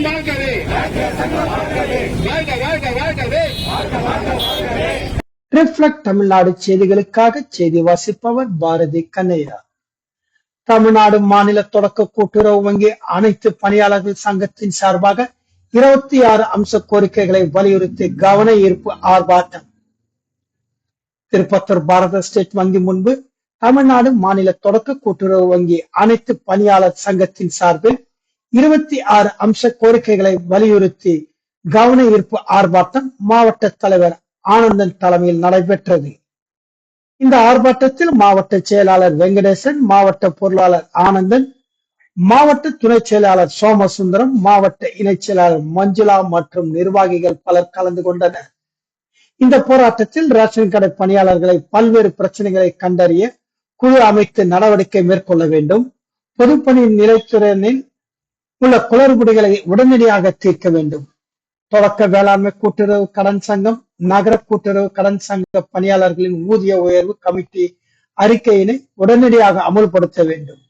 சங்கம் வாழ்கவே, வாழ்க வாழ்க வாழ்கவே. ரிஃப்ளெக்ட் தமிழ்நாடு செய்திகளுக்காக செய்தி வாசிப்பவர் பாரதி கண்ணையா. தமிழ்நாடு மாநில தொடக்க கூட்டுறவு வங்கி அனைத்து பணியாளர்கள் சங்கத்தின் சார்பாக 26 அம்ச கோரிக்கைகளை வலியுறுத்தி கவன ஈர்ப்பு ஆர்ப்பாட்டம். திருப்பத்தூர் பாரத ஸ்டேட் வங்கி முன்பு தமிழ்நாடு மாநில தொடக்க கூட்டுறவு வங்கி அனைத்து பணியாளர் சங்கத்தின் சார்பில் 26 அம்ச கோரிக்கைகளை வலியுறுத்தி கவன ஈர்ப்பு ஆர்ப்பாட்டம் மாவட்ட தலைவர் ஆனந்தன் தலைமையில் நடைபெற்றது. இந்த ஆர்ப்பாட்டத்தில் மாவட்ட செயலாளர் வெங்கடேசன், மாவட்ட பொருளாளர் ஆனந்தன், மாவட்ட துணை செயலாளர் சோமசுந்தரம், மாவட்ட இணைச் செயலாளர் மஞ்சுளா மற்றும் நிர்வாகிகள் பலர் கலந்து கொண்டனர். இந்த போராட்டத்தில் ரேஷன் கடை பணியாளர்களை பல்வேறு பிரச்சனைகளை கண்டறிய குழு அமைத்து நடவடிக்கை மேற்கொள்ள வேண்டும், பொதுப்பணி நிலைத்துறையில் உள்ள குளறுபடிகளை உடனடியாக தீர்க்க வேண்டும், தொடக்க வேளாண்மை கூட்டுறவு கடன் சங்கம், நகர கூட்டுறவு கடன் சங்க பணியாளர்களின் ஊதிய உயர்வு கமிட்டி அறிக்கையினை உடனடியாக அமுல்படுத்த வேண்டும்,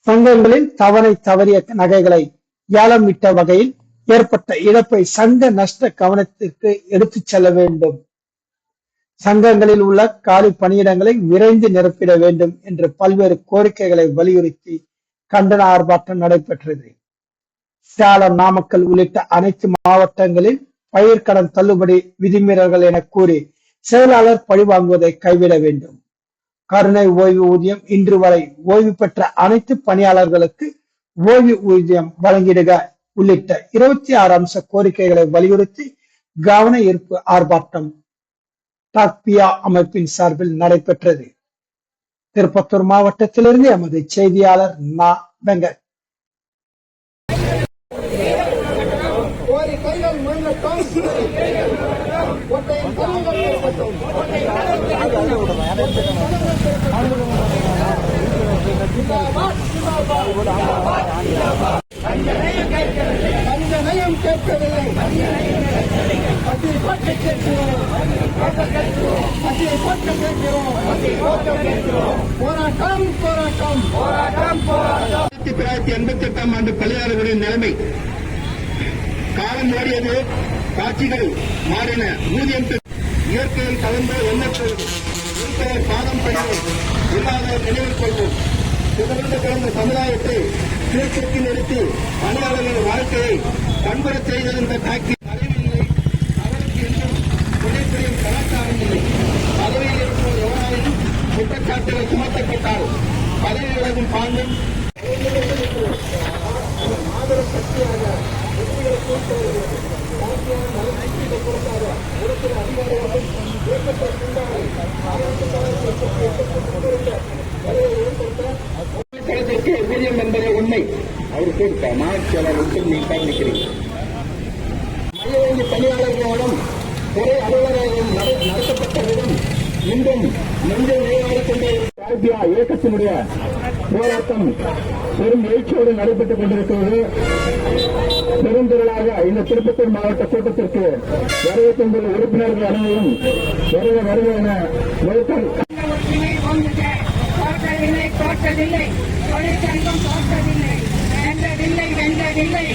சங்கங்களில் தவணை தவறிய நகைகளை ஏலமிட்ட வகையில் ஏற்பட்ட இழப்பை சங்க நஷ்ட கவனத்திற்கு எடுத்துச் செல்ல வேண்டும், சங்கங்களில் உள்ள காலி பணியிடங்களை விரைந்து நிரப்பிட வேண்டும் என்று பல்வேறு கோரிக்கைகளை வலியுறுத்தி கண்டன ஆர்ப்பாட்டம் நடைபெற்றது. சேலம், நாமக்கல் உள்ளிட்ட அனைத்து மாவட்டங்களில் பயிர்க்கடன் தள்ளுபடி விதிமீறல்கள் என கூறி செயலாளர் பழிவாங்குவதை கைவிட வேண்டும், கருணை ஓய்வு ஊதியம் இன்று வரை ஓய்வு பெற்ற அனைத்து பணியாளர்களுக்கு ஓய்வு ஊதியம் வழங்கிடுக உள்ளிட்ட 26 அம்ச கோரிக்கைகளை வலியுறுத்தி கவன ஈர்ப்பு ஆர்ப்பாட்டம் டாக்பியா அமைப்பின் சார்பில் நடைபெற்றது. திருப்பத்தூர் மாவட்டத்திலிருந்து எமது செய்தியாளர் நா வெங்கட். போராட்டம் 1988 ஆண்டு பணியாளர்களின் நிலைமை காலம் ஓடியது, காட்சிகள் மாறின, ஊதியம் இயற்கையில் கலந்து எண்ணற்ற பாதம் பணிகள் இல்லாத நினைவில் கொள்வோம். சிதறந்து கிடந்த சமுதாயத்தை சீர்திருத்தி நிறுத்தி பணியாளர்களின் வாழ்க்கையை பண்புறச் செய்திருந்த தாக்கி அறிவில்லை, அவருக்கு என்றும் துணை புரியும் கலாச்சாரம் இல்லை. பதவியில் இருக்கும் எவராயினும் குற்றச்சாட்டுகள் சுமத்தப்பட்டால் பதவி விலகும் பாங்கும் மாபெரும் சக்தியாக ஊதியம் என்பதை உண்மை அவருக்கு மாநில நிற்கிறீங்க. மைய வங்கி பணியாளர்களிடம் துறை அலுவலகம் நடத்தப்பட்ட விதம் இன்றும் நெஞ்சில் நிலையாடிக் கொண்டே இயக்கத்தினுடைய போராட்டம் பெரும் எழுச்சியோடு நடைபெற்றுக் கொண்டிருக்கிறது. பெருந்திரளாக இந்த திருப்பத்தூர் மாவட்ட கூட்டத்திற்கு வருகை தந்துள்ள உறுப்பினர்கள் அனைவரும் வருக என லோக்கல் தோற்றதில்லை, தொழிற்சங்கம் தோற்றதில்லை, வென்றதில்லை.